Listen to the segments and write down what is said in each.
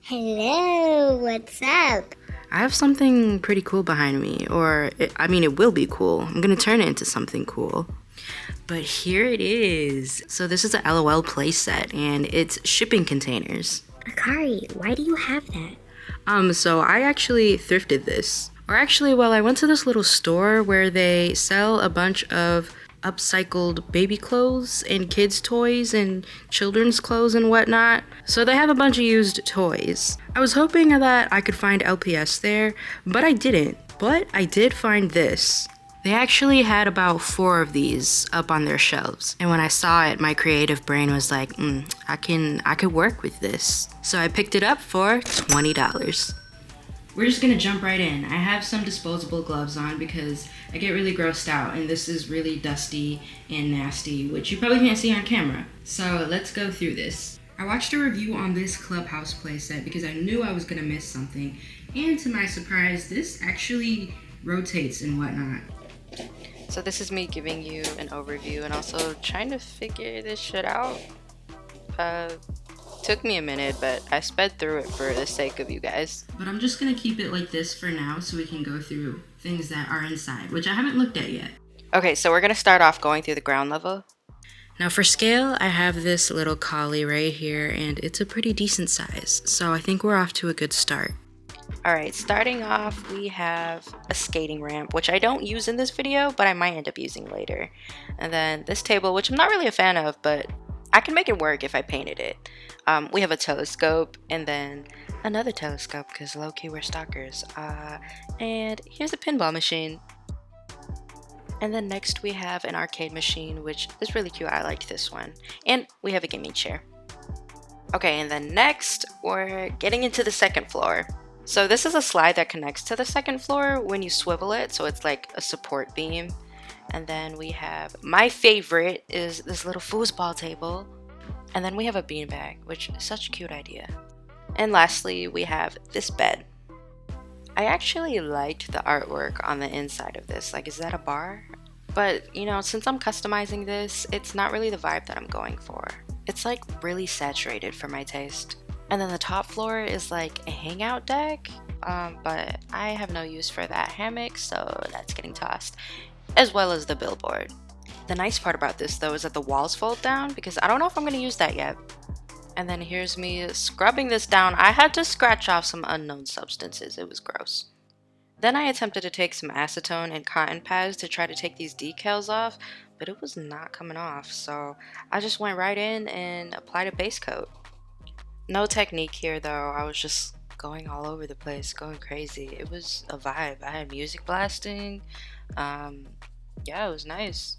Hello, what's up? I have something pretty cool behind me, it will be cool. I'm gonna turn it into something cool. But here it is. So this is a LOL playset, and it's shipping containers. Akari, why do you have that? So I actually thrifted this. I went to this little store where they sell a bunch of upcycled baby clothes and kids' toys and children's clothes and whatnot. So they have a bunch of used toys. I was hoping that I could find LPS there, but I didn't. But I did find this. They actually had about 4 of these up on their shelves. And when I saw it, my creative brain was like, I could work with this. So I picked it up for $20. We're just gonna jump right in. I have some disposable gloves on because I get really grossed out and this is really dusty and nasty, which you probably can't see on camera. So let's go through this. I watched a review on this Clubhouse playset because I knew I was gonna miss something. And to my surprise, this actually rotates and whatnot. So this is me giving you an overview and also trying to figure this shit out. Took me a minute, but I sped through it for the sake of you guys. But I'm just gonna keep it like this for now so we can go through things that are inside, which I haven't looked at yet. Okay, so we're gonna start off going through the ground level. Now for scale, I have this little collie right here and it's a pretty decent size. So I think we're off to a good start. Alright, starting off, we have a skating ramp, which I don't use in this video, but I might end up using later. And then this table, which I'm not really a fan of, but I can make it work if I painted it. We have a telescope, and then another telescope, because low-key we're stalkers. And here's a pinball machine. And then next we have an arcade machine, which is really cute. I liked this one. And we have a gaming chair. Okay, and then next, we're getting into the second floor. So this is a slide that connects to the second floor when you swivel it, so it's like a support beam. And then we have, my favorite is this little foosball table. And then we have a beanbag, which is such a cute idea. And lastly, we have this bed. I actually liked the artwork on the inside of this. Like, is that a bar? But, you know, since I'm customizing this, it's not really the vibe that I'm going for. It's like really saturated for my taste. And then the top floor is like a hangout deck, but I have no use for that hammock, so that's getting tossed, as well as the billboard. The nice part about this though is that the walls fold down because I don't know if I'm going to use that yet. And then here's me scrubbing this down. I had to scratch off some unknown substances. It was gross. Then I attempted to take some acetone and cotton pads to try to take these decals off, but it was not coming off, so I just went right in and applied a base coat. No technique here though, I was just going all over the place, going crazy. It was a vibe. I had music blasting. Yeah, it was nice.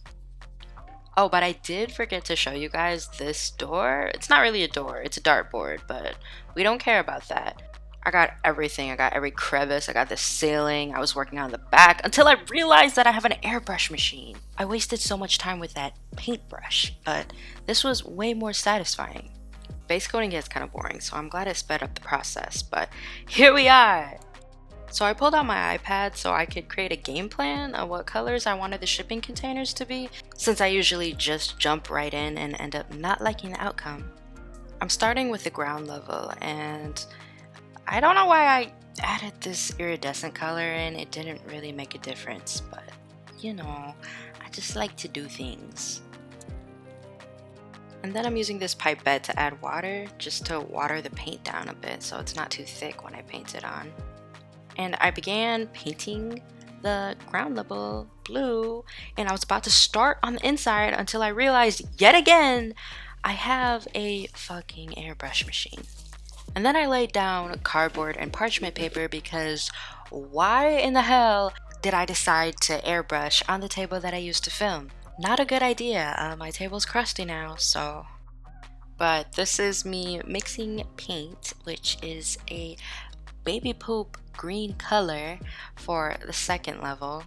Oh, but I did forget to show you guys this door. It's not really a door, it's a dartboard, but we don't care about that. I got everything. I got every crevice. I got the ceiling. I was working on the back until I realized that I have an airbrush machine. I wasted so much time with that paintbrush, but this was way more satisfying. Base coating gets kind of boring, so I'm glad it sped up the process, but here we are! So I pulled out my iPad so I could create a game plan of what colors I wanted the shipping containers to be, since I usually just jump right in and end up not liking the outcome. I'm starting with the ground level, and I don't know why I added this iridescent color in. It didn't really make a difference, but you know, I just like to do things. And then I'm using this pipette to add water, just to water the paint down a bit so it's not too thick when I paint it on. And I began painting the ground level blue, and I was about to start on the inside until I realized yet again I have a fucking airbrush machine. And then I laid down cardboard and parchment paper because why in the hell did I decide to airbrush on the table that I used to film? Not a good idea. My table's crusty now, so. But this is me mixing paint, which is a baby poop green color for the second level.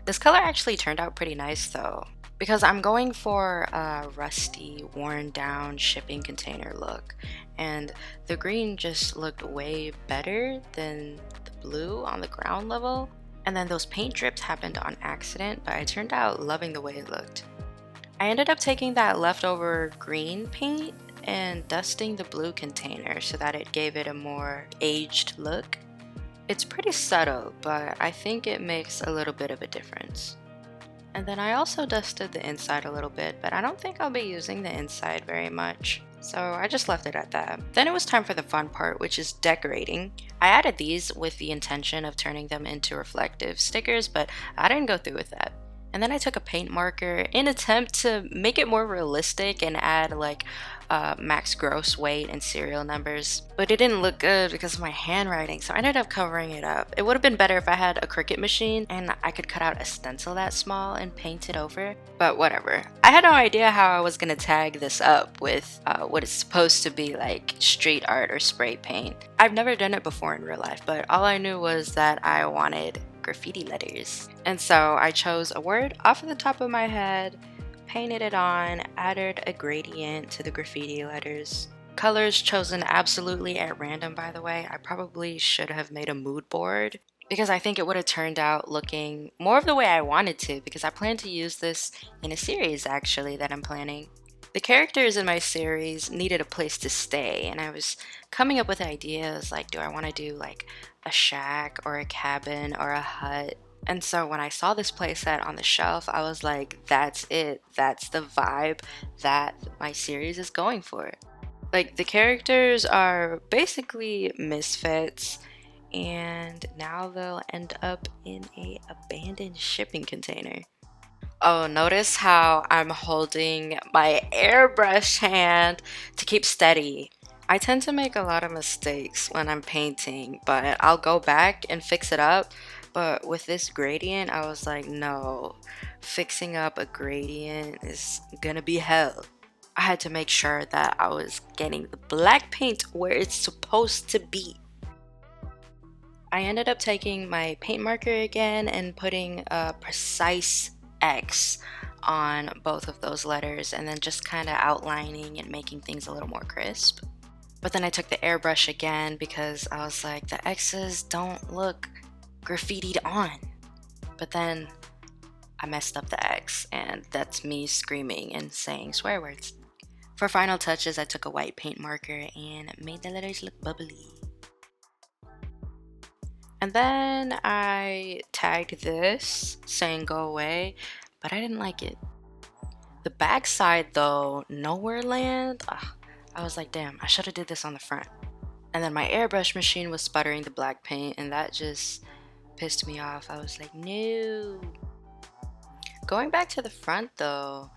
This color actually turned out pretty nice though, because I'm going for a rusty, worn down shipping container look, and the green just looked way better than the blue on the ground level. And then those paint drips happened on accident, but I turned out loving the way it looked. I ended up taking that leftover green paint and dusting the blue container so that it gave it a more aged look. It's pretty subtle, but I think it makes a little bit of a difference. And then I also dusted the inside a little bit, but I don't think I'll be using the inside very much. So I just left it at that. Then it was time for the fun part, which is decorating. I added these with the intention of turning them into reflective stickers, but I didn't go through with that. And then I took a paint marker in attempt to make it more realistic and add like max gross weight and serial numbers. But it didn't look good because of my handwriting, so I ended up covering it up. It would have been better if I had a Cricut machine and I could cut out a stencil that small and paint it over. But whatever. I had no idea how I was going to tag this up with what is supposed to be like street art or spray paint. I've never done it before in real life, but all I knew was that I wanted graffiti letters. And so I chose a word off of the top of my head, painted it on, added a gradient to the graffiti letters. Colors chosen absolutely at random, by the way. I probably should have made a mood board because I think it would have turned out looking more of the way I wanted to, because I plan to use this in a series actually that I'm planning. The characters in my series needed a place to stay, and I was coming up with ideas like, do I want to do like a shack or a cabin or a hut? And so when I saw this playset on the shelf, I was like, that's it. That's the vibe that my series is going for. Like, the characters are basically misfits, and now they'll end up in a abandoned shipping container. Oh, notice how I'm holding my airbrush hand to keep steady. I tend to make a lot of mistakes when I'm painting, but I'll go back and fix it up. But with this gradient, I was like, no, fixing up a gradient is gonna be hell. I had to make sure that I was getting the black paint where it's supposed to be. I ended up taking my paint marker again and putting a precise X on both of those letters, and then just kind of outlining and making things a little more crisp. But then I took the airbrush again because I was like, the X's don't look graffitied on. But then I messed up the X, and that's me screaming and saying swear words. For final touches, I took a white paint marker and made the letters look bubbly. And then I tagged this saying go away, but I didn't like it. The back side though, nowhere land. I was like, damn, I should have did this on the front. And then my airbrush machine was sputtering the black paint, and that just pissed me off. I was like, no. Going back to the front though,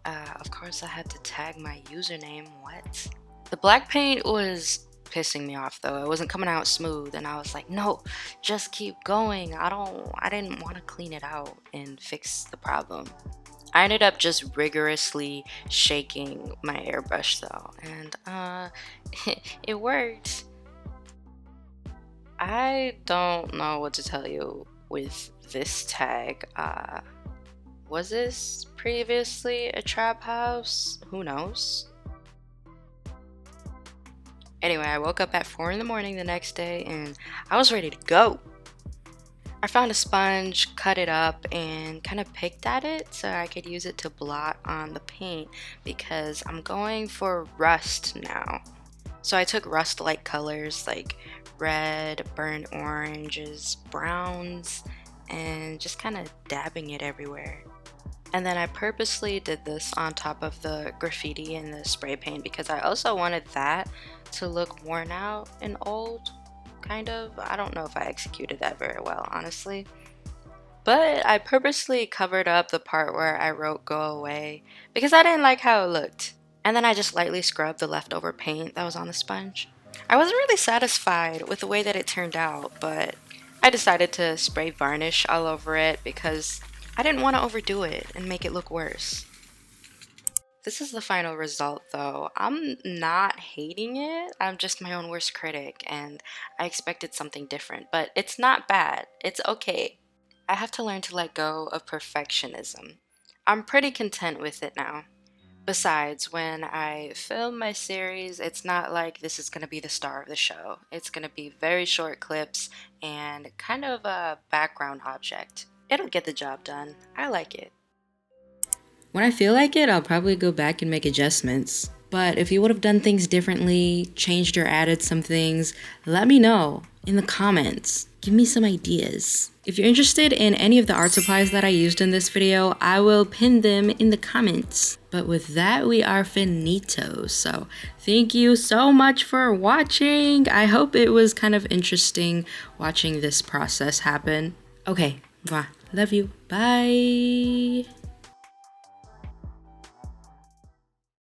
of course I had to tag my username. What? The black paint was pissing me off though. It wasn't coming out smooth, and I was like, no, just keep going. I didn't want to clean it out and fix the problem. I ended up just rigorously shaking my airbrush though, and it worked. I don't know what to tell you with this tag. Was this previously a trap house? Who knows? Anyway, I woke up at 4 in the morning the next day and I was ready to go. I found a sponge, cut it up, and kind of picked at it so I could use it to blot on the paint because I'm going for rust now. So I took rust-like colors like red, burnt oranges, browns, and just kind of dabbing it everywhere. And then I purposely did this on top of the graffiti and the spray paint because I also wanted that to look worn out and old, kind of. I don't know if I executed that very well, honestly. But I purposely covered up the part where I wrote go away because I didn't like how it looked. And then I just lightly scrubbed the leftover paint that was on the sponge. I wasn't really satisfied with the way that it turned out, but I decided to spray varnish all over it because I didn't want to overdo it and make it look worse. This is the final result though. I'm not hating it, I'm just my own worst critic and I expected something different, but it's not bad, it's okay. I have to learn to let go of perfectionism. I'm pretty content with it now. Besides, when I film my series, it's not like this is going to be the star of the show. It's going to be very short clips and kind of a background object. It'll get the job done. I like it. When I feel like it, I'll probably go back and make adjustments. But if you would have done things differently, changed or added some things, let me know in the comments. Give me some ideas. If you're interested in any of the art supplies that I used in this video, I will pin them in the comments. But with that, we are finito. So thank you so much for watching. I hope it was kind of interesting watching this process happen. Okay, mwah. Love you. Bye.